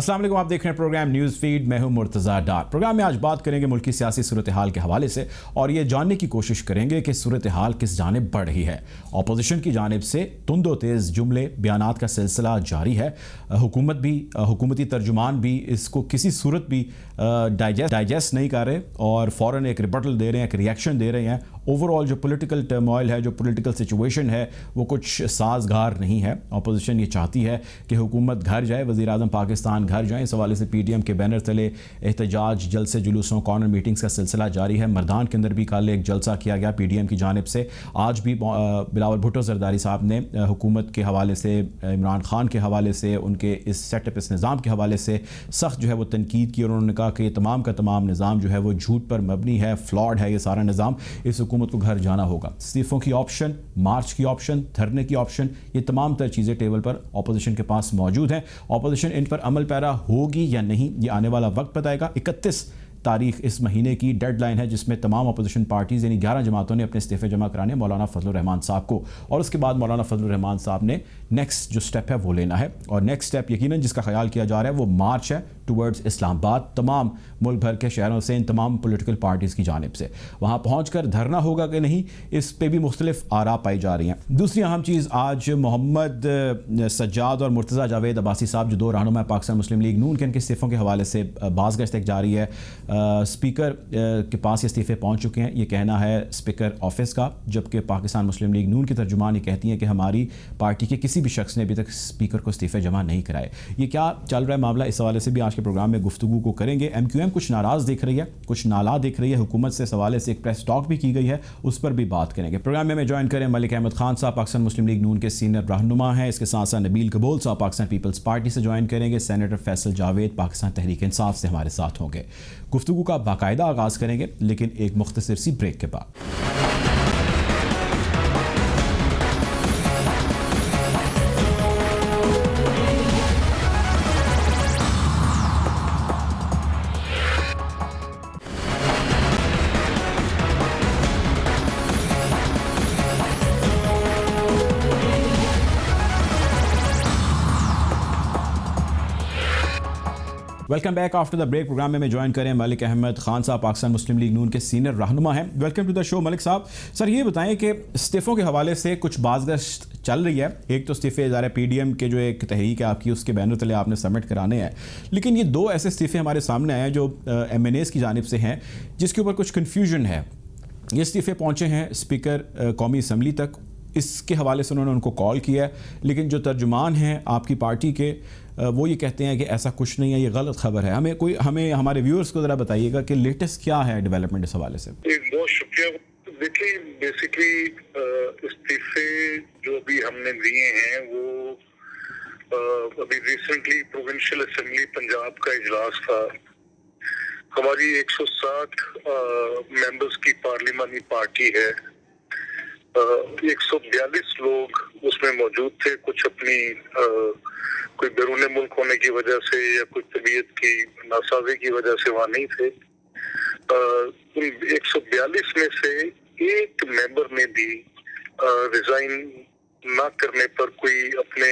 अस्सलाम वालेकुम, आप देख रहे हैं प्रोग्राम न्यूज़ फीड। मैं हूं मुर्तज़ा डार। प्रोग्राम में आज बात करेंगे मुल्क की सियासी सूरत हाल के हवाले से और ये जानने की कोशिश करेंगे कि सूरत हाल किस जानिब बढ़ रही है। अपोजिशन की जानिब से तुंदो तेज़ जुमले बयानात का सिलसिला जारी है। हुकूमत भी, हुकूमती तर्जुमान भी इसको किसी सूरत भी डाइजेस्ट नहीं कर रहे और फ़ौरन एक रिबटल दे रहे हैं, एक रिएक्शन दे रहे हैं। ओवरऑल जो पॉलिटिकल टर्मोइल है, जो पॉलिटिकल सिचुएशन है, वो कुछ साजगार नहीं है। अपोजिशन ये चाहती है कि हुकूमत घर जाए, वज़ीर आज़म पाकिस्तान घर जाएँ। इस हवाले से PDM के बैनर तले एहतजाज, जलसे, जुलूसों, कॉर्नर मीटिंग्स का सिलसिला जारी है। मर्दान के अंदर भी कल एक जलसा किया गया PDM की जानिब से। आज भी बिलावल भुट्टो जरदारी साहब ने हुकूमत के हवाले से, इमरान खान के हवाले से, उनके इस सेटअप, इस निज़ाम के हवाले से सख्त जो है वो तनकीद की और उन्होंने कहा कि ये तमाम का तमाम निज़ाम जो है वो झूठ पर मबनी है, फ्लॉड है ये सारा निज़ाम। इस हुकूमत को घर जाना होगा। इस्तीफ़ों की ऑप्शन, मार्च की ऑप्शन, धरने की ऑप्शन, ये तमाम तर चीज़ें टेबल पर अपोजिशन के पास मौजूद हैं। अपोजिशन इन पर अमल पैरा होगी या नहीं, ये आने वाला वक्त बताएगा। 31 तारीख इस महीने की डेडलाइन है जिसमें तमाम अपोजिशन पार्टीज़ यानी 11 जमातों ने अपने इस्तीफ़े जमा कराने मौलाना फजलुर रहमान साहब को, और उसके बाद मौलाना फजलुर रहमान साहब ने नेक्स्ट जो स्टेप है वो लेना है। और नेक्स्ट स्टेप यकीनन जिसका ख्याल किया जा रहा है वो मार्च है टुवर्ड्स इस्लामाबाद। तमाम मुल्क भर के शहरों से, इन तमाम पॉलिटिकल पार्टीज़ की जानिब से वहाँ पहुँच कर धरना होगा कि नहीं, इस पर भी मुख्तलिफ आरा पाई जा रही हैं। दूसरी अहम चीज़, आज मोहम्मद सज्जाद और मुर्तज़ा जावेद अब्बासी साहब जो दो रहनुमा पाकिस्तान मुस्लिम लीग नून के, इनके इस्तीफ़ों के हवाले से बाज़गश्त एक जारी है। स्पीकर के पास इस्तीफ़े पहुंच चुके हैं, ये कहना है स्पीकर ऑफिस का, जबकि पाकिस्तान मुस्लिम लीग नून की तर्जुमान ये कहती हैं कि हमारी पार्टी के किसी भी शख्स ने अभी तक स्पीकर को इस्तीफ़े जमा नहीं कराए। ये क्या चल रहा है मामला, इस हवाले से भी आज के प्रोग्राम में गुफ्तगू को करेंगे। MQM कुछ नाराज़ दिख रही है, कुछ नाला दिख रही है हुकूमत से, इस हवाले से एक प्रेस टॉक भी की गई है, उस पर भी बात करेंगे। प्रोग्राम में ज्वाइन करें मलिक अहमद खान साहब, पाकिस्तान मुस्लिम लीग नून के सीनियर रहनुमा हैं। इसके साथ साथ नबील कबूल साहब पाकिस्तान पीपल्स पार्टी से ज्वाइन करेंगे। सेनेटर फैसल जावेद पाकिस्तान तहरीक इंसाफ से हमारे साथ होंगे। गुफ्तगू का बाकायदा आगाज़ करेंगे लेकिन एक मुख्तसर सी ब्रेक के बाद। Welcome back after the break. Programme में ज्वाइन करें मलिक अहमद खान साहब, पाकिस्तान मुस्लिम लीग नून के सीनियर रहनुमा हैं। Welcome to the show Malik साहब। सर ये बताएं कि इस्तीफ़ों के हवाले से कुछ बाज़गश्त चल रही है। एक तो इस्तीफ़े इदारे PDM के जो एक तहरीक है आपकी, उसके बैनर तले आपने सबमिट कराने हैं, लेकिन ये दो ऐसे इस्तीफ़े हमारे सामने आए हैं जो MNAs की जानिब से हैं जिसके ऊपर कुछ कन्फ्यूजन है। ये इस्तीफ़े पहुँचे हैं स्पीकर कौमी असम्बली तक, इसके हवाले से उन्होंने उनको कॉल किया है, लेकिन जो तर्जुमान हैं आपकी पार्टी के वो ये कहते हैं कि ऐसा कुछ नहीं है, ये गलत खबर है। हमें हमारे व्यूअर्स को ज़रा बताइएगा कि लेटेस्ट क्या है डेवलपमेंट इस हवाले से। बहुत शुक्रिया। देखिए, बेसिकली इस्तीफे जो भी हमने दिए हैं वो अभी रिसेंटली प्रोविंशियल असेंबली पंजाब का इजलास था। हमारी 160 मेंबर्स की पार्लिमानी पार्टी है। 142 लोग उसमें मौजूद थे। कुछ अपनी कोई बैरून मुल्क होने की वजह से या कुछ तबीयत की नासाजी की वजह से वहाँ नहीं थे। 142 में से एक मेंबर ने भी रिजाइन ना करने पर कोई अपने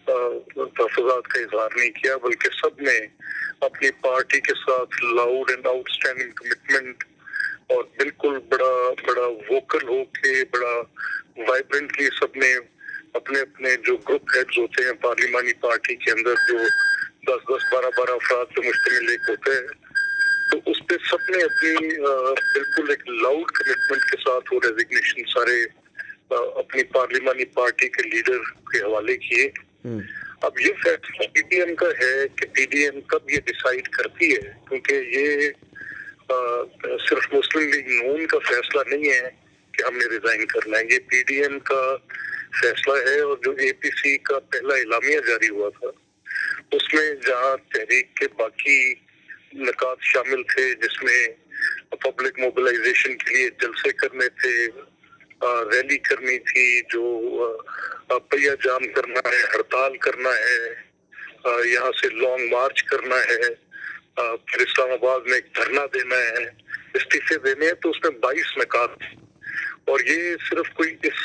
तहफ़्फ़ुज़ात का इजहार नहीं किया, बल्कि सब ने अपनी पार्टी के साथ लाउड एंड आउटस्टैंडिंग कमिटमेंट और बिल्कुल बड़ा वोकल होके, बड़ा वाइब्रेंटली सबने अपने अपने जो ग्रुप हेड्स होते हैं पार्लिमानी पार्टी के अंदर, जो 10-10, 12-12 अफराद पे मुश्तमिल एक होते हैं, तो उस पे सबने अपनी बिल्कुल एक लाउड कमिटमेंट के साथ वो रेजिग्नेशन सारे अपनी पार्लिमानी पार्टी के लीडर के हवाले किए। अब ये फैसला PDM का है कि PDM कब ये डिसाइड करती है, क्योंकि ये सिर्फ मुस्लिम लीग नून का फैसला नहीं है कि हमने रिजाइन करना है, ये PDM का फैसला है। और जो APC का पहला इलामिया जारी हुआ था उसमें जहां तहरीक के बाकी निकात शामिल थे, जिसमें पब्लिक मोबिलाइजेशन के लिए जलसे करने थे, रैली करनी थी, जो पहिया जाम करना है, हड़ताल करना है, यहाँ से लॉन्ग मार्च करना है, फिर इस्लामाबाद में एक धरना देना है, इस्तीफे देने हैं, तो उसमें 22 निकात थे। और ये सिर्फ कोई इस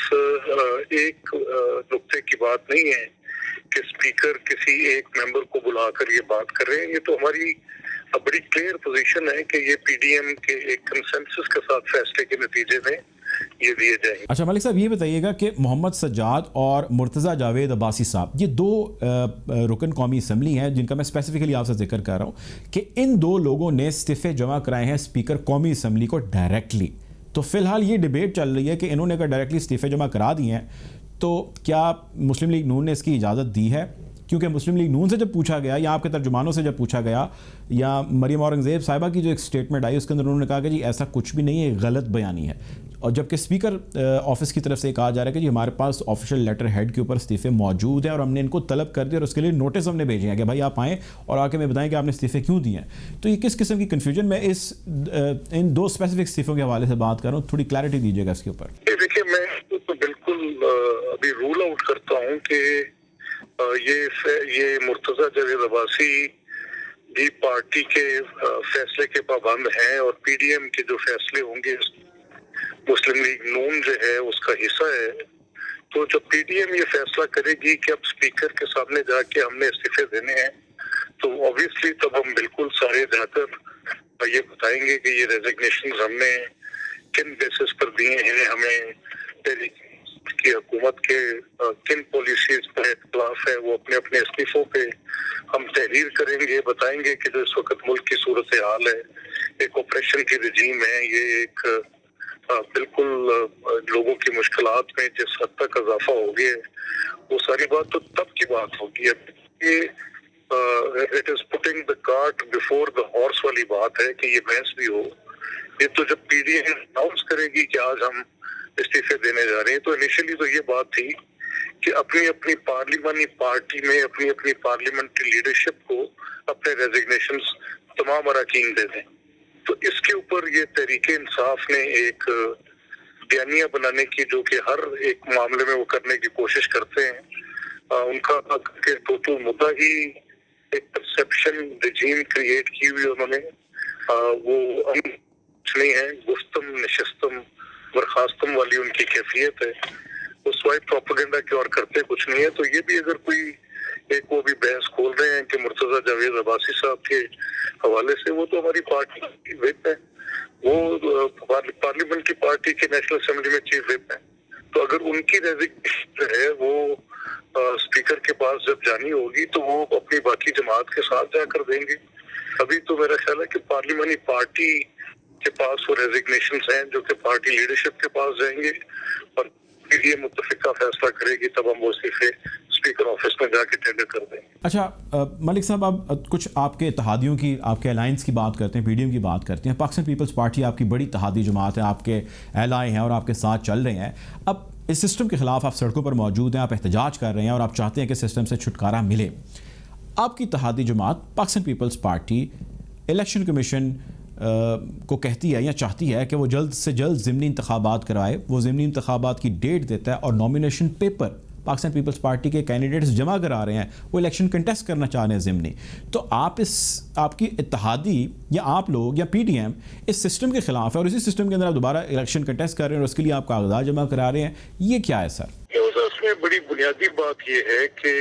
एक नुक्ते की बात नहीं है, کہ اسپیکر کسی ایک ممبر کو بلا کر یہ بات کر رہے ہیں. یہ تو ہماری بڑی کلیئر پوزیشن ہے کہ یہ پی ڈی ایم کے ایک کنسنسس کے ساتھ فیصلے کے نتیجے میں یہ دیے جائیں گے. اچھا ملک صاحب یہ بتائیے گا کہ محمد سجاد اور مرتضیٰ جاوید عباسی صاحب یہ دو رکن قومی اسمبلی ہیں جن کا میں اسپیسیفکلی آپ سے ذکر کر رہا ہوں کہ ان دو لوگوں نے استعفے جمع کرائے ہیں اسپیکر قومی اسمبلی کو ڈائریکٹلی. تو فی الحال یہ ڈیبیٹ چل رہی ہے کہ انہوں نے اگر ڈائریکٹلی استعفے جمع کرا دیے ہیں تو کیا مسلم لیگ نون نے اس کی اجازت دی ہے؟ کیونکہ مسلم لیگ نون سے جب پوچھا گیا یا آپ کے ترجمانوں سے جب پوچھا گیا یا مریم اورنگزیب صاحبہ کی جو ایک سٹیٹمنٹ آئی اس کے اندر انہوں نے کہا کہ جی ایسا کچھ بھی نہیں ہے, غلط بیانی ہے. اور جبکہ اسپیکر آفس کی طرف سے کہا جا رہا ہے کہ جی ہمارے پاس آفیشیل لیٹر ہیڈ کے اوپر استعفے موجود ہیں اور ہم نے ان کو طلب کر دیا اور اس کے لیے نوٹس ہم نے بھیجے ہیں کہ بھائی آپ آئیں اور آ کے میں بتائیں کہ آپ نے استعفے کیوں دیے ہیں. تو یہ کس قسم کی کنفیوژن, میں ان دو اسپیسیفک استعفوں کے حوالے سے بات کر رہا ہوں, تھوڑی کلیئرٹی دیجیے گا اس کے اوپر. دیکھیے میں تو بالکل ابھی رول آؤٹ کرتا ہوں کہ یہ مرتضیٰ جاوید عباسی بھی پارٹی کے فیصلے کے پابند ہیں اور پی ڈی ایم کے جو فیصلے ہوں گے مسلم لیگ نون جو ہے اس کا حصہ ہے. تو جب پی ڈی ایم یہ فیصلہ کرے گی کہ اب اسپیکر کے سامنے جا کے ہم نے استعفے دینے ہیں تو obviously تب ہم بالکل سارے جا کر یہ بتائیں گے کہ یہ ریزگنیشن ہم نے کن بیسس پر دیے ہیں, ہمیں کی حکومت کے کن پالیسیز پر اختلاف ہے, وہ اپنے اپنے استعفوں پہ ہم تحریر کریں گے, بتائیں گے کہ جو اس وقت ملک کی صورتحال ہے, ایک آپریشن کی رجیم ہے, یہ ایک بالکل لوگوں کی مشکلات میں جس حد تک اضافہ ہو گیا وہ ساری بات تو تب کی بات ہوگی. It is putting the cart before the horse والی بات ہے کہ یہ بحث بھی ہو. یہ تو جب پی ڈی ایم اناؤنس کرے گی کہ آج ہم استعفے دینے جا رہے ہیں تو انیشلی تو یہ بات تھی کہ اپنی اپنی پارلیمانی پارٹی میں اپنی اپنی پارلیمنٹری لیڈرشپ کو اپنے ریزگنیشنز تمام اراکین دے دیں. تو اس کے اوپر یہ تحریک انصاف نے ایک بیانیہ بنانے کی جو کہ ہر ایک معاملے میں وہ کرنے کی کوشش کرتے ہیں, ان کا ٹوٹل مدعا ہی ایک پرسپشن رجیم کریٹ کی ہوئی انہوں نے, وہ کچھ نہیں ہے, گفتم نشستم برخاستم والی ان کی کیفیت ہے, وہ سوائے پروپیگنڈا کی اور کرتے کچھ نہیں ہے. تو یہ بھی اگر کوئی ایک وہ بھی بحث کھول رہے ہیں کہ مرتضیٰ جاوید عباسی صاحب کے حوالے سے, وہ تو ہماری پارٹی کی وپ ہے, وہ پارلیمنٹ کی پارٹی کے نیشنل اسمبلی میں چیف وپ ہے. تو اگر ان کی ریزگنیشن جو ہے وہ اسپیکر کے پاس جب جانی ہوگی تو وہ اپنی باقی جماعت کے ساتھ جا کر دیں گے. ابھی تو میرا خیال ہے کہ پارلیمانی پارٹی کے پاس وہ ریزگنیشنز ہیں جو کہ پارٹی لیڈرشپ کے پاس جائیں گے اور پھر یہ متفقہ فیصلہ کرے گی, تب ہم وہ استعفے اسپیکر آفس میں جا کے ٹینڈر کر دیں گے. اچھا ملک صاحب, اب کچھ آپ کے اتحادیوں کی, آپ کے الائنس کی بات کرتے ہیں, پی ڈی ایم کی بات کرتے ہیں. پاکستان پیپلز پارٹی آپ کی بڑی اتحادی جماعت ہے, آپ کے ایلائی ہیں اور آپ کے ساتھ چل رہے ہیں. اب اس سسٹم کے خلاف آپ سڑکوں پر موجود ہیں, آپ احتجاج کر رہے ہیں اور آپ چاہتے ہیں کہ سسٹم سے چھٹکارا ملے. آپ کی اتحادی جماعت پاکستان پیپلز پارٹی الیکشن کمیشن کو کہتی ہے یا چاہتی ہے کہ وہ جلد سے جلد ضمنی انتخابات کروائے, وہ ضمنی انتخابات کی ڈیٹ دیتا ہے اور نامینیشن پیپر پاکستان پیپلز پارٹی کے کینڈیڈیٹس جمع کرا رہے ہیں, وہ الیکشن کنٹیسٹ کرنا چاہ رہے ہیں ضمنی. تو آپ کی اتحادی یا آپ لوگ یا پی ڈی ایم اس سسٹم کے خلاف ہے اور اسی سسٹم کے اندر آپ دوبارہ الیکشن کنٹیسٹ کر رہے ہیں اور اس کے لیے آپ کاغذات جمع کرا رہے ہیں, یہ کیا ہے سر؟ اس میں بڑی بنیادی بات یہ ہے کہ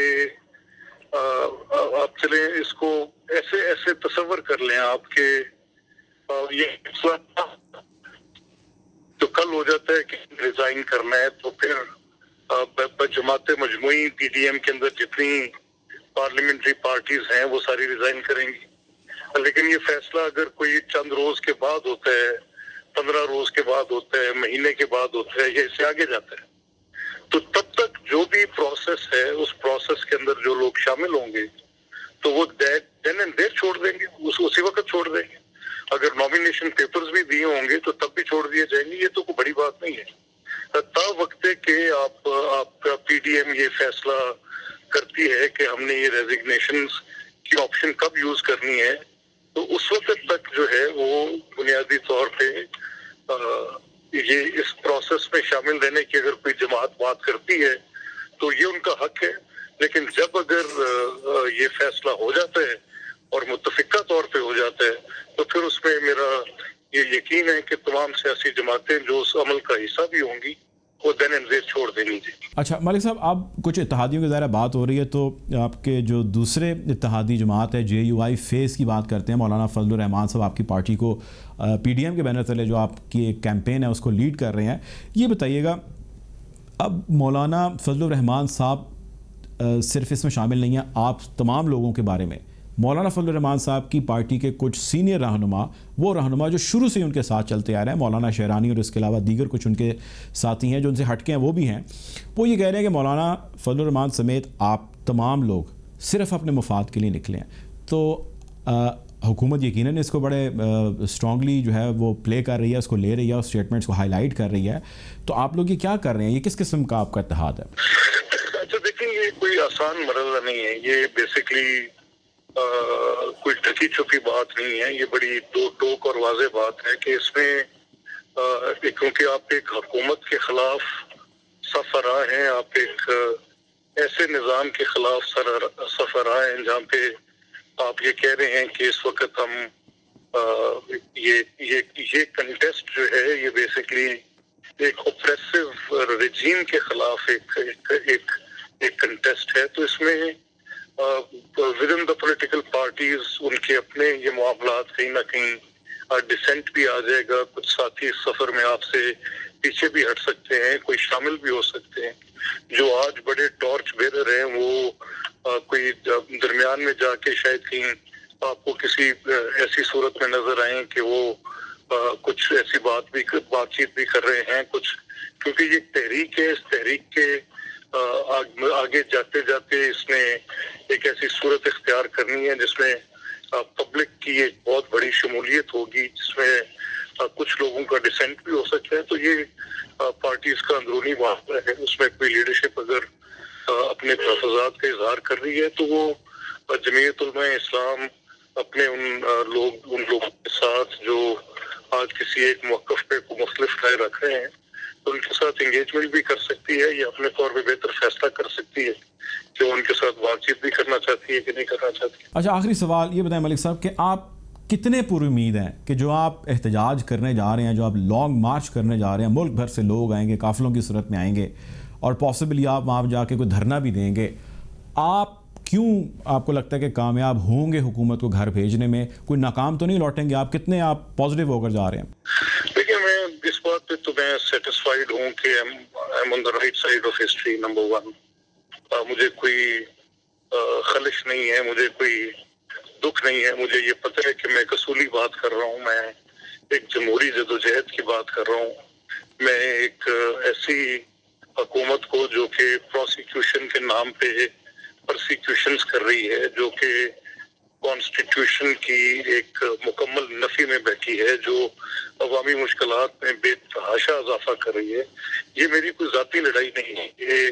آپ چلیں اس کو ایسے تصور کر لیں آپ کے یہ تو کل ہو جاتا ہے کہ ریزائن کرنا ہے تو پھر جماعت مجموعی پی ڈی ایم کے اندر جتنی پارلیمنٹری پارٹیز ہیں وہ ساری ریزائن کریں گی. لیکن یہ فیصلہ اگر کوئی چند روز کے بعد ہوتا ہے, 15 روز کے بعد ہوتا ہے, مہینے کے بعد ہوتا ہے, یا اس سے آگے جاتا ہے, تو تب تک جو بھی پروسیس ہے اس پروسیس کے اندر جو لوگ شامل ہوں گے تو وہ دین اینڈ دیر چھوڑ دیں گے, اسی وقت چھوڑ دیں گے. اگر نامینیشن پیپرز بھی دیے ہوں گے تو تب بھی چھوڑ دیے جائیں گے. یہ تو کوئی بڑی بات نہیں ہے. تا وقت کہ آپ کا پی ڈی ایم یہ فیصلہ کرتی ہے کہ ہم نے یہ ریزگنیشنز کی آپشن کب یوز کرنی ہے, تو اس وقت تک جو ہے وہ بنیادی طور پہ یہ اس پروسیس میں شامل رہنے کی اگر کوئی جماعت بات کرتی ہے تو یہ ان کا حق ہے. لیکن جب اگر یہ فیصلہ ہو جاتا ہے اور متفقہ طور پہ ہو جاتا ہے تو پھر اس میں میرا یہ یقین ہے کہ تمام سیاسی جماعتیں جو اس عمل کا حصہ بھی ہوں گی वो देन एंड देयर छोड़ देनी जी। अच्छा मलिक साहब, अब कुछ इत्तेहादियों की ज़रा बात हो रही है, तो आपके जो दूसरे इत्तेहादी जमात है JUI फेस की बात करते हैं, मौलाना फजलुर रहमान साहब आपकी पार्टी को PDM के बैनर तले जो आपकी एक कैंपेन है उसको लीड कर रहे हैं। ये बताइएगा, अब मौलाना फजलुर रहमान साहब सिर्फ इसमें शामिल नहीं हैं, आप तमाम लोगों के बारे में मौलाना फजलुर रहमान साहब की पार्टी के कुछ सीनियर रहनुमा, वो रहनुमा जो शुरू से ही उनके साथ चलते आ रहे हैं, मौलाना शहरानी और इसके अलावा दीगर कुछ उनके साथी हैं जो उनसे हटके हैं, वो भी हैं, वो ये कह रहे हैं कि मौलाना फजलुर रहमान समेत आप तमाम लोग सिर्फ अपने मुफाद के लिए निकले हैं। तो हुकूमत यकीनन इसको बड़े स्ट्रांगली जो है वो प्ले कर रही है, उसको ले रही है, उस स्टेटमेंट्स को हाईलाइट कर रही है। तो आप लोग ये क्या कर रहे हैं, ये किस किस्म का आपका इत्तेहाद है? अच्छा देखिए, ये कोई आसान मरहला नहीं है, ये बेसिकली कोई ढकी छुपी बात नहीं है, ये बड़ी दो टोक और वाज़ेह बात है कि इसमें क्योंकि आप एक हुकूमत के खिलाफ सफरा हैं, आप एक ऐसे निज़ाम के खिलाफ सफरा हैं जहाँ पे आप ये कह रहे हैं कि इस वक्त हम ये कंटेस्ट जो है ये बेसिकली एक ऑप्रेसिव रिजीम के खिलाफ एक कंटेस्ट है। तो इसमें with in the political parties उनके अपने ये मामलात कहीं ना कहीं डिसेंट भी आ जाएगा, कुछ साथी इस सफर में आपसे पीछे भी हट सकते हैं, कोई शामिल भी हो सकते हैं। जो आज बड़े टॉर्च बेरर हैं वो कोई दरमियान में जाके शायद कहीं आपको किसी ऐसी सूरत में नजर आए कि वो कुछ ऐसी बातचीत भी कर रहे हैं कुछ, क्योंकि ये तहरीक है, इस तहरीक के आगे जाते जाते इसने एक ऐसी सूरत इख्तियार करनी है जिसमें पब्लिक की एक बहुत बड़ी शमूलियत होगी, जिसमें कुछ लोगों का डिसेंट भी हो सकता है। तो ये पार्टीज का अंदरूनी मामला है, उसमें कोई लीडरशिप अगर अपने तहफ़्फ़ुज़ात का इजहार कर रही है तो वो जमीयत उलमा इस्लाम अपने उन लोगों के साथ जो आज किसी एक मौक़िफ़ पे को मुख्तलिफ राय रख रहे हैं तो उनके साथ इंगेजमेंट भी कर सकती है, या अपने तौर पे बेहतर फैसला कर सकती है कि वो उनके साथ बातचीत भी करना चाहती है कि नहीं करना चाहती। अच्छा, आखिरी सवाल ये बताएं मलिक साहब कि आप कितने पुरुमीद हैं कि जो आप एहतजाज करने जा रहे हैं, जो आप लॉन्ग मार्च करने जा रहे हैं, मुल्क भर से लोग आएंगे, काफिलों की सूरत में आएंगे और पॉसिबली आप वहाँ जाके कोई धरना भी देंगे, आप क्यों आपको लगता है कि कामयाब होंगे हुकूमत को घर भेजने में, कोई नाकाम तो नहीं लौटेंगे? आप कितने आप पॉजिटिव होकर जा रहे हैं? देखिए, मैं इस बात पे तो मैं सेटिस्फाइड हूँ कि I am on the right side of history, number one. मुझे कोई खलिश नहीं है, मुझे कोई दुख नहीं है, मुझे ये पता है कि मैं एक असूली बात कर रहा हूँ, मैं एक जमहूरी जदोजहद की बात कर रहा हूँ, मैं एक ऐसी हुकूमत को जो कि प्रोसिक्यूशन के नाम पे प्रोसिक्यूशंस कर रही है, जो कि कॉन्स्टिट्यूशन की एक मुकम्मल नफी में बैठी है, जो अवामी मुश्किलात में बेतहाशा इजाफा कर रही है। ये मेरी कोई जाती लड़ाई नहीं है, ये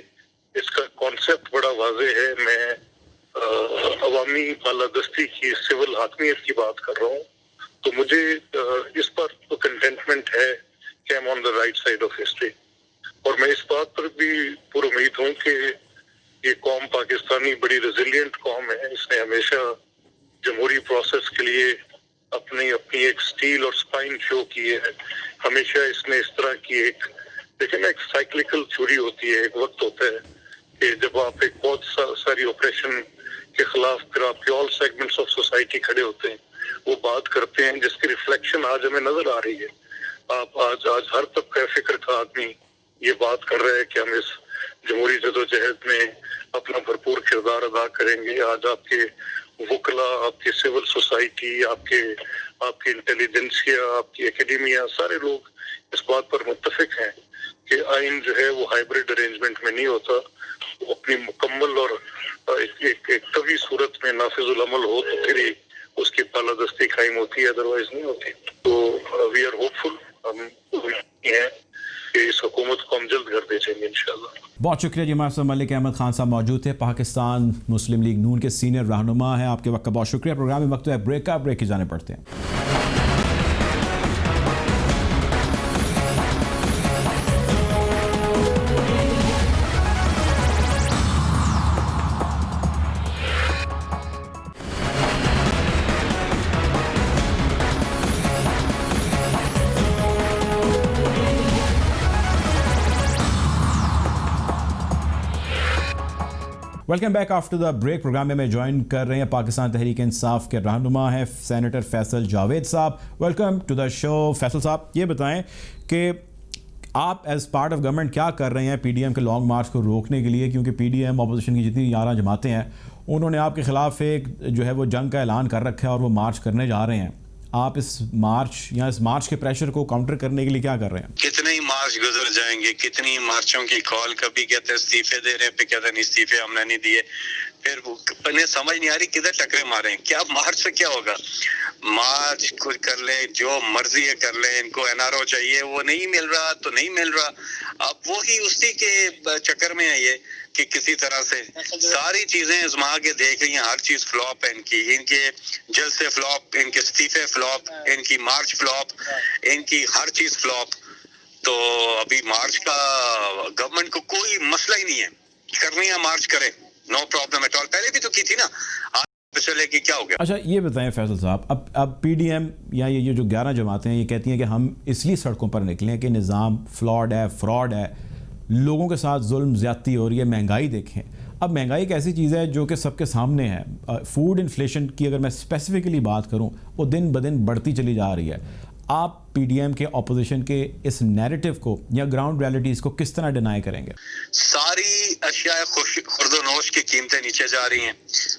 इसका कॉन्सेप्ट बड़ा वाज़ेह है। मैं अवामी बालादस्ती की सिविल हाकमियत की बात कर रहा हूँ, तो मुझे इस पर तो कंटेंटमेंट है कि I am on the right side of history. और मैं इस बात पर भी पूरी उम्मीद हूँ कि ये कौम पाकिस्तानी बड़ी रेजिलियंट कौम है, इसने हमेशा जमहूरी प्रोसेस के लिए अपनी एक स्टील और स्पाइन शो की है। हमेशा इसने इस तरह की लेकिन एक साइक्लिकल थ्योरी होती है, एक वक्त होता है कि जब आप एक बहुत सारी ऑपरेशन के खिलाफ फिर आपके ऑल सेगमेंट्स ऑफ सोसाइटी खड़े होते हैं, वो बात करते हैं जिसकी रिफ्लेक्शन आज हमें नजर आ रही है। आप आज हर तबका फिक्र का आदमी ये बात कर रहा है कि हम इस जमहूरी जदोजहद में अपना भरपूर किरदार अदा करेंगे। आज आपके वकला, आपकी सिविल सोसाइटी, आपकी इंटेलिजेंसिया, आपकी एकेडमिया, सारे लोग इस बात पर मुत्तफिक हैं कि आइन जो है वो हाइब्रिड अरेंजमेंट में नहीं होता, वो अपनी मुकम्मल और एक तवी सूरत में नाफिजुल अमल हो तो फिर ही उसकी बालादस्ती कायम होती है, अदरवाइज नहीं होती। तो वी आर होपफुल, हम हैं कि इस हुकूमत को हम जल्द घर भेजेंगे इंशाल्लाह। बहुत शुक्रिया जी। हमारे साथ मलिक अहमद खान साहब मौजूद थे, पाकिस्तान मुस्लिम लीग नून के सीनियर रहनुमा है। आपके वक्त का बहुत शुक्रिया। प्रोग्राम में वक्त है ब्रेक की जाने पड़ते हैं। Welcome back after the break. Programme में ज्वाइन कर रहे हैं पाकिस्तान तहरीक इंसाफ के रहनुमा हैं सेनेटर फैसल जावेद साहब। Welcome to the show. Faisal साहब, ये बताएं कि आप एज पार्ट ऑफ गवर्नमेंट क्या कर रहे हैं पीडीएम के लॉन्ग मार्च को रोकने के लिए, क्योंकि पीडीएम अपोजिशन की जितनी 11 जमातें हैं उन्होंने आपके ख़िलाफ़ एक जो है वो जंग का ऐलान कर रखा है और वो मार्च करने जा रहे हैं। आप इस मार्च के प्रेशर को काउंटर करने के लिए क्या कर रहे हैं? कितने ही मार्च गुजर जाएंगे, कितनी मार्चों की कॉल, कभी कहते हैं इस्तीफे दे रहे हैं, फिर कहते हैं इस्तीफे हमने नहीं दिए, फिर उन्हें समझ नहीं आ रही किधर टकरे मारे हैं। क्या मार्च से क्या होगा? मार्च कुछ कर ले, जो मर्जी है कर ले, इनको एनआरओ चाहिए, वो नहीं मिल रहा तो नहीं मिल रहा। अब वो ही उसी के चक्कर में है ये कि किसी तरह से सारी चीजें आजमा के देख रही हैं, हर चीज फ्लॉप है इनके जलसे फ्लॉप, इनके इस्तीफे फ्लॉप, इनकी मार्च फ्लॉप, इनकी हर चीज फ्लॉप। तो अभी मार्च का गवर्नमेंट को कोई मसला ही नहीं है, करनी है मार्च करे, नो प्रॉब्लम एट ऑल। पहले भी तो की थी ना, आज चले कि क्या हो गया। अच्छा ये बताएं फैसल साहब, अब पीडीएम या ये जो 11 जमातें हैं ये कहती हैं कि हम इसलिए सड़कों पर निकले कि निज़ाम फ्लॉड है, फ्रॉड है, लोगों के साथ जुल्म ज़्यादती हो रही है, महंगाई देखें। अब महंगाई एक ऐसी चीज़ है जो कि सबके सामने है। फूड इन्फ्लेशन की अगर मैं स्पेसिफिकली बात करूं, वो दिन ब दिन बढ़ती चली जा रही है। आप पीडीएम के ऑपोजिशन के इस नैरेटिव को या ग्राउंड रियलिटीज़ को किस तरह डिनाई करेंगे? सारी अशिया खुर्दोनोश की कीमतें नीचे जा रही हैं।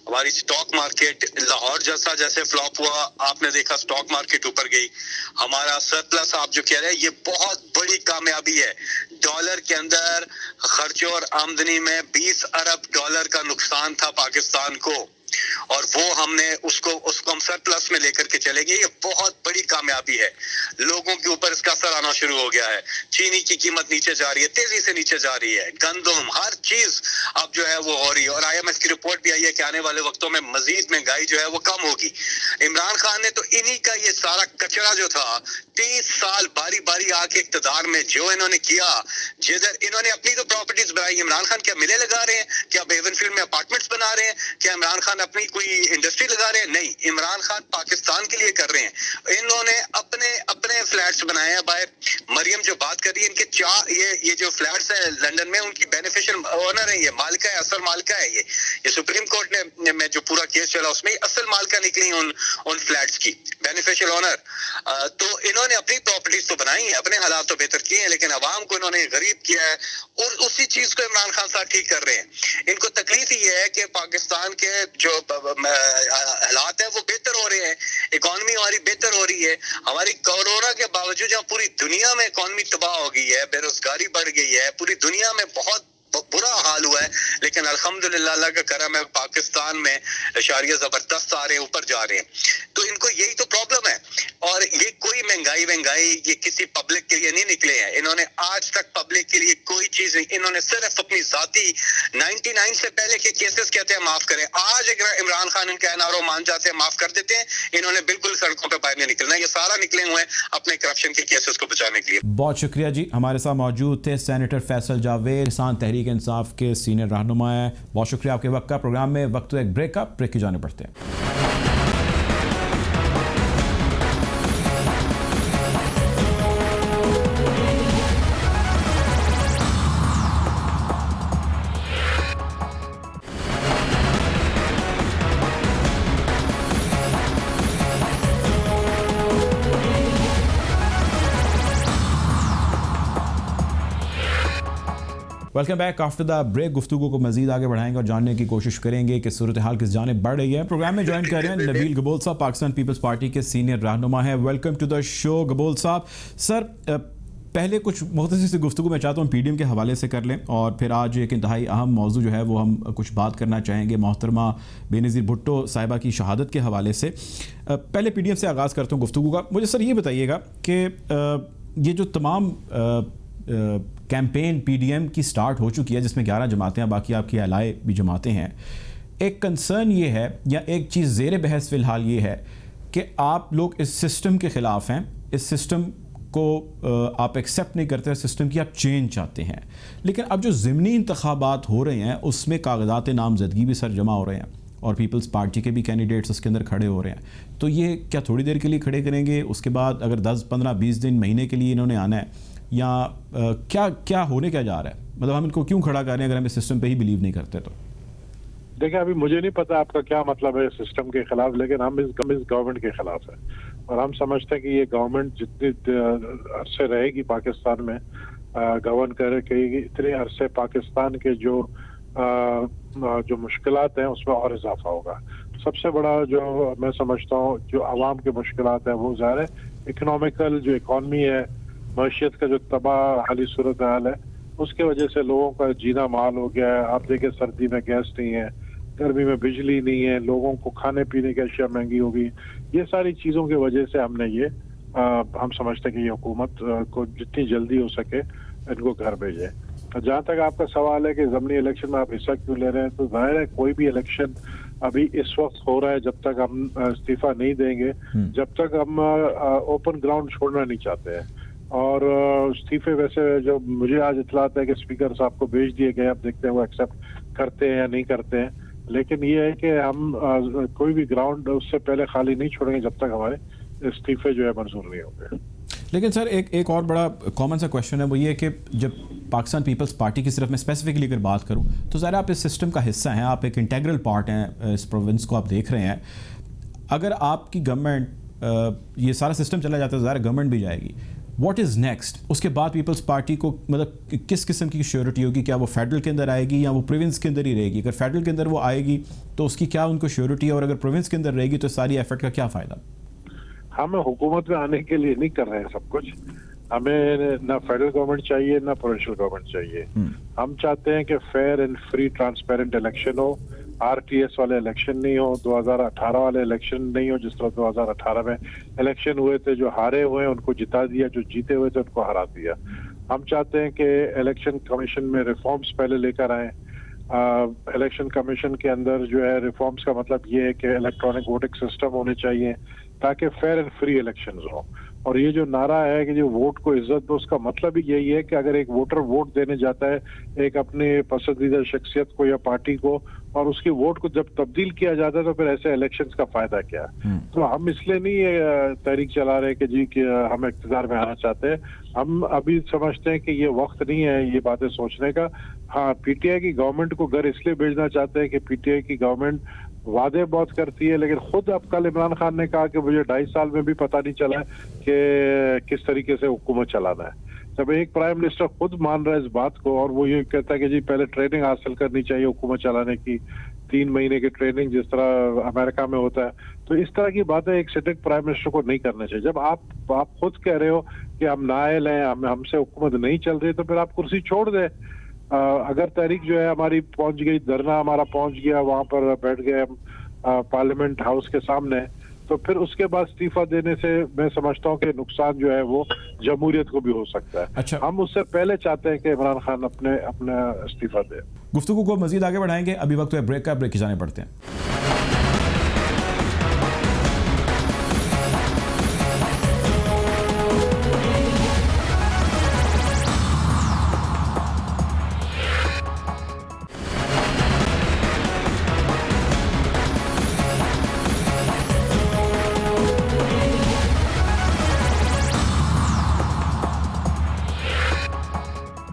हमारी स्टॉक मार्केट लाहौर जैसा जैसे फ्लॉप हुआ, आपने देखा स्टॉक मार्केट ऊपर गई। हमारा सरप्लस आप जो कह रहे हैं ये बहुत बड़ी कामयाबी है। डॉलर के अंदर खर्चों और आमदनी में 20 अरब डॉलर का नुकसान था पाकिस्तान को, और वो हमने उसको हम सरप्लस में लेकर के चले गए। ये बहुत बड़ी कामयाबी है। लोगों के ऊपर इसका असर आना शुरू हो गया है। चीनी की कीमत नीचे जा रही है, तेजी से नीचे जा रही है। गंदम, हर चीज अब जो है वो हो रही है, और आईएमएफ की रिपोर्ट भी आई है कि आने वाले वक्तों में मजीद महंगाई जो है वो कम होगी। इमरान खान ने तो इन्हीं का ये सारा कचरा जो था 30 साल बारी बारी आके इक्तदार में जो इन्होंने किया, जिधर इन्होंने अपनी तो प्रॉपर्टीज बनाई। इमरान खान क्या मिले लगा रहे हैं? क्या बेवनफील्ड में अपार्टमेंट्स बना रहे हैं? क्या इमरान खान अपनी कोई इंडस्ट्री लगा रहे हैं? नहीं, इमरान खान पाकिस्तान के लिए कर रहे हैं। इन्होंने अपने अपने फ्लैट्स बनाए हैं बाहर। मरियम जो बात कर रही है, इनके ये जो फ्लैट्स है लंदन में, उनकी बेनिफिशियल ओनर है, ये मालिका है, असल मालिका है। ये सुप्रीम कोर्ट ने में जो पूरा केस चला उसमें असल मालिका निकली उन फ्लैट्स की, बेनिफिशियल ओनर। तो इन्होंने अपनी प्रॉपर्टीज तो बनाई है, अपने हालात तो बेहतर किए हैं, लेकिन अवाम को इन्होंने गरीब किया है, और उसी चीज को इमरान खान साहब ठीक कर रहे हैं। इनको तकलीफ ही है कि पाकिस्तान के जो हालात है वो बेहतर हो रहे हैं, इकॉनमी हमारी बेहतर हो रही है। हमारी कोरोना के बावजूद जहाँ पूरी दुनिया में इकॉनमी तबाह हो गई है, बेरोजगारी बढ़ गई है, पूरी दुनिया में बहुत बुरा हाल हुआ है, लेकिन अल्हम्दुलिल्लाह अल्लाह का करम है, पाकिस्तान में इशारिया जबरदस्त आ रहे हैं, ऊपर जा रहे हैं। तो इनको यही तो प्रॉब्लम है। और ये कोई महंगाई ये किसी पब्लिक के लिए नहीं निकले हैं। इन्होंने आज तक पब्लिक के लिए कोई चीज नहीं, इन्होंने सिर्फ अपनी जाती 99 से पहले के केसेस कहते हैं माफ करें। आज अगर इमरान खान इनका एनआरओ मान जाते हैं, माफ कर देते हैं, इन्होंने बिल्कुल सड़कों पर बाहर नहीं निकलना। ये सारा निकले हुए हैं अपने करप्शन के केसेस को बचाने के लिए। बहुत शुक्रिया जी। हमारे साथ मौजूद थे सेनेटर फैसल जावेद, किसान तहरीक इंसाफ के सीनियर रहनुमा है। बहुत शुक्रिया आपके वक्त का। प्रोग्राम में वक्त एक ब्रेक की जाने पड़ते हैं। Welcome back after the break. गुफ्तगू को मजीद आगे बढ़ाएंगे और जानने की कोशिश करेंगे कि सूरत हाल किस जाने बढ़ रही है। प्रोग्राम में ज्वाइन कर रहे हैं नबील गबोल साहब, पाकिस्तान पीपल्स पार्टी के सीनियर रहनुमा हैं। Welcome to the show Gabol साहब। सर, पहले कुछ मुख्तसर सी गुफ्तगू मैं चाहता हूँ पीडीएम के हवाले से कर लें, और फिर आज एक इंतहाई अहम मौजू जो है वो हम कुछ बात करना चाहेंगे मोहतरमा बेनज़ीर भुट्टो साहिबा की शहादत के हवाले से। पहले पीडीएम से आगाज़ करता हूँ गुफ्तगू का। मुझे सर ये बताइएगा कि ये जो तमाम कैंपेन पीडीएम की स्टार्ट हो चुकी है, जिसमें 11 जमातें हैं, बाकी आपकी अलाए भी जमातें हैं, एक कंसर्न ये है या एक चीज़ ज़ेर बहस फ़िलहाल ये है कि आप लोग इस सिस्टम के ख़िलाफ़ हैं, इस सिस्टम को आप एक्सेप्ट नहीं करते, सिस्टम की आप चेंज चाहते हैं। लेकिन अब जो ज़िमनी इंतखाबात हो रहे हैं उसमें कागजात नामजदगी भी सर जमा हो रहे हैं और पीपल्स पार्टी के भी कैंडिडेट्स उसके अंदर खड़े हो रहे हैं। तो ये क्या थोड़ी देर के लिए खड़े करेंगे, उसके बाद अगर 10, 15, 20 दिन, महीने के लिए इन्होंने आना है, या क्या होने क्या जा रहा है? मतलब हम इनको क्यों खड़ा कर रहे हैं अगर हम इस सिस्टम पे ही बिलीव नहीं करते? तो دیکھیں ابھی مجھے نہیں پتا آپ کا کیا مطلب ہے سسٹم کے خلاف، لیکن ہم اس گورنمنٹ کے خلاف ہیں اور ہم سمجھتے ہیں کہ یہ گورنمنٹ جتنی عرصے رہے گی پاکستان میں گورن کرے گی، اتنے عرصے پاکستان کے جو مشکلات ہیں اس میں اور اضافہ ہوگا. سب سے بڑا جو میں سمجھتا ہوں جو عوام کے مشکلات ہیں وہ ظاہر ہے اکنامیکل، جو اکانومی ہے، معیشت کا جو تباہ حالی صورتحال ہے، اس کی وجہ سے لوگوں کا جینا محال ہو گیا ہے. آپ دیکھیں سردی میں گیس نہیں ہے، گرمی میں بجلی نہیں ہے، لوگوں کو کھانے پینے کی اشیاء مہنگی ہوگی. یہ ساری چیزوں کی وجہ سے ہم نے ہم سمجھتے ہیں کہ یہ حکومت کو جتنی جلدی ہو سکے ان کو گھر بھیجے. جہاں تک آپ کا سوال ہے کہ ضمنی الیکشن میں آپ حصہ کیوں لے رہے ہیں، تو ظاہر ہے کوئی بھی الیکشن ابھی اس وقت ہو رہا ہے جب تک ہم استعفیٰ نہیں دیں گے، جب تک ہم اوپن گراؤنڈ چھوڑنا نہیں چاہتے ہیں. اور استعفے ویسے جو مجھے آج اطلاعات ہے کہ اسپیکر صاحب کو بھیج دیے گئے، اب دیکھتے ہیں وہ ایکسیپٹ کرتے ہیں یا نہیں کرتے ہیں. لیکن یہ ہے کہ ہم کوئی بھی گراؤنڈ اس سے پہلے خالی نہیں چھوڑیں گے جب تک ہمارے استعفے جو ہے منظور نہیں ہوں گے. لیکن سر ایک اور بڑا کامن سا کویشچن ہے، وہ یہ کہ جب پاکستان پیپلز پارٹی کی صرف میں اسپیسیفکلی اگر بات کروں تو ظاہر آپ اس سسٹم کا حصہ ہیں، آپ ایک انٹیگرل پارٹ ہیں، اس پروونس کو آپ دیکھ رہے ہیں. اگر آپ کی گورنمنٹ یہ سارا سسٹم چلا جاتا ہے، ظاہر گورنمنٹ بھی جائے گی. What is next? اس کے بعد پیپلز پارٹی کو مطلب کس قسم کی شیورٹی ہوگی؟ کیا وہ فیڈرل کے اندر آئے گی یا وہ پروونس کے اندر ہی رہے گی؟ اگر فیڈرل کے اندر وہ آئے گی تو اس کی کیا ان کو شیورٹی ہے، اور اگر پروونس کے اندر رہے گی تو ساری ایفرٹ کا کیا فائدہ؟ ہم حکومت میں آنے کے لیے نہیں کر رہے ہیں سب کچھ. ہمیں نہ فیڈرل گورنمنٹ چاہیے نہ پروونشل گورنمنٹ چاہیے. ہم چاہتے ہیں کہ fair and free transparent election ہو، آر ٹی ایس والے الیکشن نہیں ہو، 2018 والے الیکشن نہیں ہو جس طرح 2018 میں الیکشن ہوئے تھے. جو ہارے ہوئے ہیں ان کو جتا دیا، جو جیتے ہوئے تھے ان کو ہرا دیا. ہم چاہتے ہیں کہ الیکشن کمیشن میں ریفارمز پہلے لے کر آئیں. الیکشن کمیشن کے اندر جو ہے ریفارمز کا مطلب یہ ہے کہ الیکٹرانک ووٹنگ سسٹم ہونے چاہیے تاکہ فیئر اینڈ فری الیکشنز ہوں. اور یہ جو نعرہ ہے کہ جو ووٹ کو عزت دو، اس کا مطلب ہی یہی ہے کہ اگر ایک ووٹر ووٹ دینے جاتا ہے ایک اپنے پسندیدہ شخصیت کو یا پارٹی کو، اور اس کی ووٹ کو جب تبدیل کیا جاتا ہے تو پھر ایسے الیکشنز کا فائدہ کیا؟ تو ہم اس لیے نہیں تحریک چلا رہے کہ ہم اقتدار میں آنا چاہتے ہیں. ہم ابھی سمجھتے ہیں کہ یہ وقت نہیں ہے یہ باتیں سوچنے کا. ہاں، پی ٹی آئی کی گورنمنٹ کو گھر اس لیے بھیجنا چاہتے ہیں کہ پی ٹی آئی کی گورنمنٹ وعدے بہت کرتی ہے، لیکن خود اب کل عمران خان نے کہا کہ مجھے 2.5 سال میں بھی پتہ نہیں چلا کہ کس طریقے سے حکومت چلانا ہے. جب ایک پرائم منسٹر خود مان رہا ہے اس بات کو اور وہ یہ کہتا ہے کہ جی پہلے ٹریننگ حاصل کرنی چاہیے حکومت چلانے کی، 3 مہینے کی ٹریننگ جس طرح امریکہ میں ہوتا ہے، تو اس طرح کی باتیں ایک سٹنگ پرائم منسٹر کو نہیں کرنا چاہیے. جب آپ خود کہہ رہے ہو کہ ہم نااہل ہیں، ہم سے حکومت نہیں چل رہی، تو پھر آپ کرسی چھوڑ دیں. اگر تحریک جو ہے ہماری پہنچ گئی، دھرنا ہمارا پہنچ گیا، وہاں پر بیٹھ گئے ہم پارلیمنٹ ہاؤس کے سامنے، تو پھر اس کے بعد استعفیٰ دینے سے میں سمجھتا ہوں کہ نقصان جو ہے وہ جمہوریت کو بھی ہو سکتا ہے. اچھا، ہم اس سے پہلے چاہتے ہیں کہ عمران خان اپنا استعفیٰ دے. گفتگو کو مزید آگے بڑھائیں گے، ابھی وقت ہے بریک کا، بریک کی جانے پڑتے ہیں.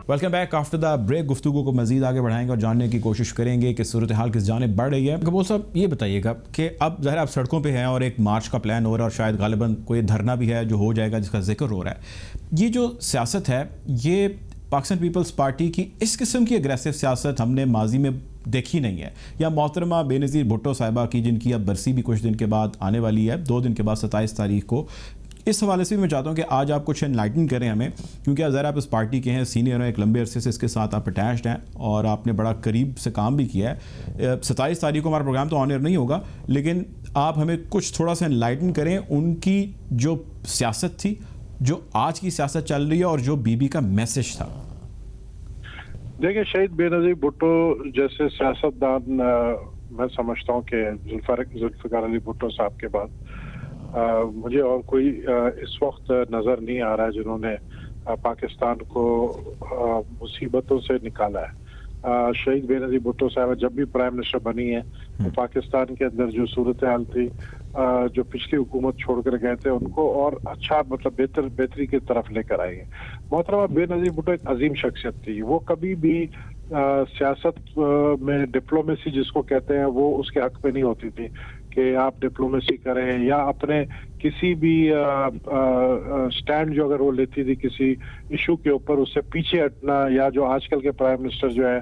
Welcome back after the break. گفتگو کو مزید آگے بڑھائیں گے اور جاننے کی کوشش کریں گے کہ صورتحال کس جانب بڑھ رہی ہے. قبول صاحب یہ بتائیے گا کہ اب ظاہر آپ سڑکوں پہ ہیں اور ایک مارچ کا پلان ہو رہا ہے اور شاید غالباً کوئی دھرنا بھی ہے جو ہو جائے گا جس کا ذکر ہو رہا ہے. یہ جو سیاست ہے یہ پاکستان پیپلز پارٹی کی اس قسم کی اگریسو سیاست ہم نے ماضی میں دیکھی نہیں ہے. یا محترمہ بے نظیر بھٹو صاحبہ کی جن کی اب برسی بھی کچھ دن کے بعد آنے والی ہے، 2 دن کے بعد 27 تاریخ کو، اس حوالے سے بھی میں چاہتا ہوں کہ آج آپ کچھ انلائٹن کریں ہمیں، کیونکہ ذرا آپ اس پارٹی کے ہیں، سینئر ہیں، ایک لمبے عرصے سے اس کے ساتھ آپ اٹیچڈ ہیں اور آپ نے بڑا قریب سے کام بھی کیا ہے. 27 تاریخ کو ہمارا پروگرام تو آن ایئر نہیں ہوگا، لیکن آپ ہمیں کچھ تھوڑا سا انلائٹن کریں ان کی جو سیاست تھی، جو آج کی سیاست چل رہی ہے اور جو بی بی کا میسج تھا. دیکھیں، شہید بے نظیر بھٹو جیسے سیاستدان میں سمجھتا ہوں کہ ذوالفقار علی بھٹو صاحب کے بعد مجھے اور کوئی اس وقت نظر نہیں آ رہا ہے جنہوں نے پاکستان کو مصیبتوں سے نکالا ہے. شہید بے نظیر بھٹو صاحب جب بھی پرائم منسٹر بنی ہے تو پاکستان کے اندر جو صورتحال تھی، جو پچھلی حکومت چھوڑ کر گئے تھے، ان کو اور اچھا بہتری کی طرف لے کر آئی ہے. محترمہ بے نظیر بھٹو ایک عظیم شخصیت تھی. وہ کبھی بھی सियासत में डिप्लोमेसी जिसको कहते हैं वो उसके हक में नहीं होती थी कि आप डिप्लोमेसी करें या अपने किसी भी स्टैंड जो अगर वो लेती थी किसी इशू के ऊपर उससे पीछे हटना, या जो आजकल के प्राइम मिनिस्टर जो है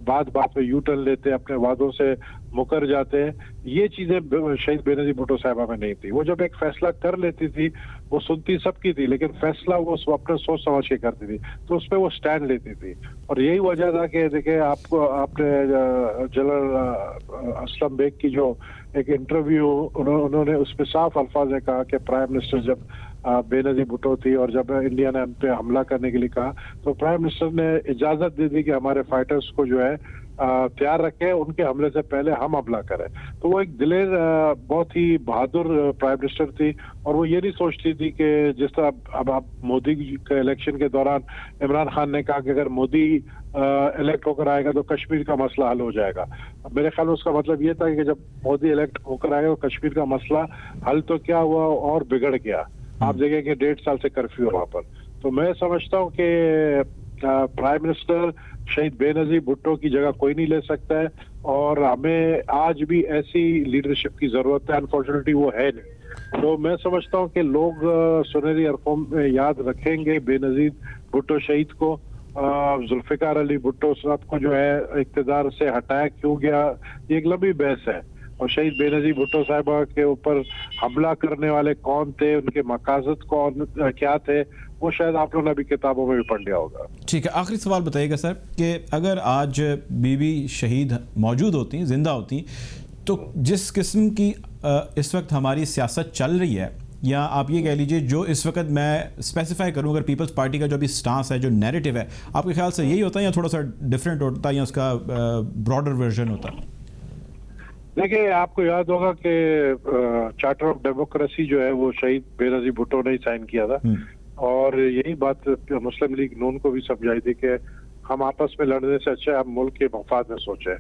बात बात पे यू टर्न लेते हैं, अपने वादों से मुकर जाते हैं, ये चीजें शहीद बेनजीर भुट्टो साहिबा में नहीं थी। वो जब एक फैसला कर लेती थी वो सुनती सबकी थी, लेकिन फैसला वो अपने सोच समझ के करती थी, तो उस पर वो स्टैंड लेती थी। और यही वजह था कि देखिए आपने जनरल असलम बेग की जो एक इंटरव्यू उन्होंने उस पर साफ अल्फाज में कहा कि प्राइम मिनिस्टर जब बेनजीर भुट्टो थी और जब इंडिया ने हम पे हमला करने के लिए कहा तो प्राइम मिनिस्टर ने इजाजत दे दी कि हमारे फाइटर्स को जो है तैयार रखें, उनके हमले से पहले हम हमला करें। तो वो एक दिलेर बहुत ही बहादुर प्राइम मिनिस्टर थी, और वो ये नहीं सोचती थी कि जिस तरह अब आप मोदी के इलेक्शन के दौरान इमरान खान ने कहा कि अगर मोदी इलेक्ट होकर आएगा तो कश्मीर का मसला हल हो जाएगा। अब मेरे ख्याल में उसका मतलब ये था कि जब मोदी इलेक्ट होकर आएगा तो कश्मीर का मसला हल तो क्या हुआ और बिगड़ गया। आप देखें कि 1.5 साल से कर्फ्यू है वहां पर। तो मैं समझता हूँ कि प्राइम मिनिस्टर शहीद बेनजीर भुट्टो की जगह कोई नहीं ले सकता है, और हमें आज भी ऐसी लीडरशिप की जरूरत है। अनफॉर्चुनेटली वो है नहीं। तो मैं समझता हूँ कि लोग सुनहरी अरफों में याद रखेंगे बेनजीर भुट्टो शहीद को। जुल्फिकार अली भुट्टो साहब को जो है इक़्तिदार से हटाया क्यों गया, ये एक लंबी बहस है। और शहीद बेनजीर भुट्टो साहिबा के ऊपर हमला करने वाले कौन थे, उनके मकासद कौन क्या थे, वो शायद आप लोगों ने भी किताबों में भी पढ़ लिया होगा। ठीक है, आखिरी सवाल बताइएगा सर कि अगर आज बीबी शहीद मौजूद होती, जिंदा होती, तो जिस किस्म की इस वक्त हमारी सियासत चल रही है, या आप ये कह लीजिए जो इस वक्त मैं स्पेसिफाई करूं, अगर पीपल्स पार्टी का जो भी स्टांस है, जो नैरेटिव है, आपके ख्याल से यही होता है या थोड़ा सा डिफरेंट होता है, या उसका ब्रॉडर वर्जन होता है? देखिए, आपको याद होगा कि चार्टर ऑफ डेमोक्रेसी जो है वो शहीद बेनजीर भुट्टो ने ही साइन किया था, और यही बात मुस्लिम लीग नून को भी समझाई थी कि हम आपस में लड़ने से अच्छा हम मुल्क के मफाद में सोचें।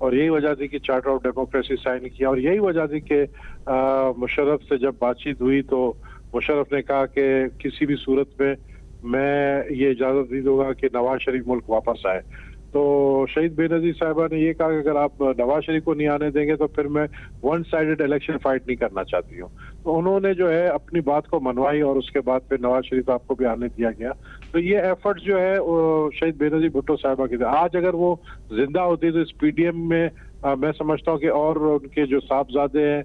और यही वजह थी कि चार्टर ऑफ डेमोक्रेसी साइन किया, और यही वजह थी कि मुशर्रफ से जब बातचीत हुई तो मुशर्रफ ने कहा कि किसी भी सूरत में मैं ये इजाज़त नहीं दूंगा कि नवाज शरीफ मुल्क वापस आए। तो शहीद बेनजीर साहिबा ने ये कहा कि अगर आप नवाज शरीफ को नहीं आने देंगे तो फिर मैं वन साइडेड इलेक्शन फाइट नहीं करना चाहती हूँ। तो उन्होंने जो है अपनी बात को मनवाई, और उसके बाद फिर नवाज शरीफ आपको भी आने दिया गया। तो ये एफर्ट जो है शहीद बेनजीर भुट्टो साहिबा के थे। आज अगर वो जिंदा होती तो इस पीडीएम में मैं समझता हूँ कि और उनके जो साहबजादे हैं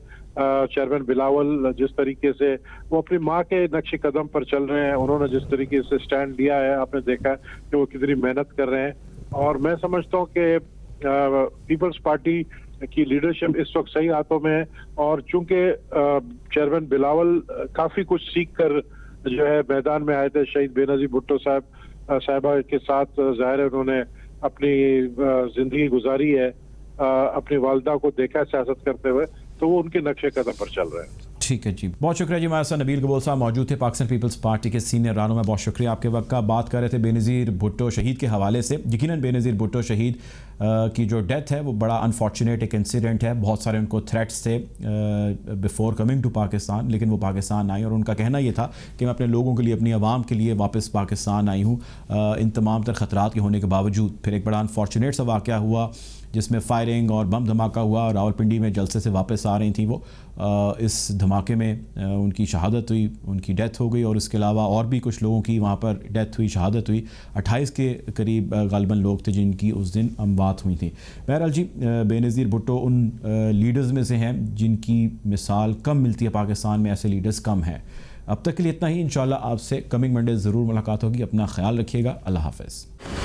चेयरमैन बिलावल, जिस तरीके से वो अपनी माँ के नक्शे कदम पर चल रहे हैं, उन्होंने जिस तरीके से स्टैंड लिया है, आपने देखा है कि वो कितनी मेहनत कर रहे हैं। और मैं समझता हूँ कि पीपल्स पार्टी की लीडरशिप इस वक्त सही हाथों में है, और चूंकि चेयरमैन बिलावल काफी कुछ सीख कर जो है मैदान में आए थे शहीद बेनजीर भुट्टो साहिबा के साथ, जाहिर है उन्होंने अपनी जिंदगी गुजारी है, अपनी वालदा को देखा सियासत करते हुए, तो वो उनके नक्शे कदम पर चल रहे हैं। ठीक है जी, बहुत शुक्रिया जी। हमारे साथ नबील कबूल साहब मौजूद थे, पाकिस्तान पीपल्स पार्टी के सीनियर रहनुमा। बहुत शुक्रिया आपके वक्त का। बात कर रहे थे बेनज़ीर भुट्टो शहीद के हवाले से। यकीनन बेनज़ीर भुट्टो शहीद की जो डेथ है वो बड़ा अनफॉर्चुनेट एक इंसिडेंट है। बहुत सारे उनको थ्रेट्स थे बिफोर कमिंग टू पाकिस्तान, लेकिन वो पाकिस्तान आई और उनका कहना ये था कि मैं अपने लोगों के लिए, अपनी आवाम के लिए वापस पाकिस्तान आई हूँ इन तमाम तर ख़तरात के होने के बावजूद। फिर एक बड़ा अनफॉर्चुनेट सा वाक़या हुआ जिसमें फायरिंग और बम धमाका हुआ। रावलपिंडी में जलसे से वापस आ रही थी वो, इस धमाके में उनकी शहादत हुई, उनकी डेथ हो गई, और इसके अलावा और भी कुछ लोगों की वहाँ पर डेथ हुई, शहादत हुई। 28 के करीब गालिबन लोग थे जिनकी उस दिन अमवात हुई थी। बहरहाल जी, बेनज़ीर भुट्टो उन लीडर्स में से हैं जिनकी मिसाल कम मिलती है पाकिस्तान में, ऐसे लीडर्स कम हैं। अब तक के लिए इतना ही। इंशाल्लाह आपसे कमिंग मंडे ज़रूर मुलाकात होगी। अपना ख्याल रखिएगा। अल्लाह हाफ़िज़।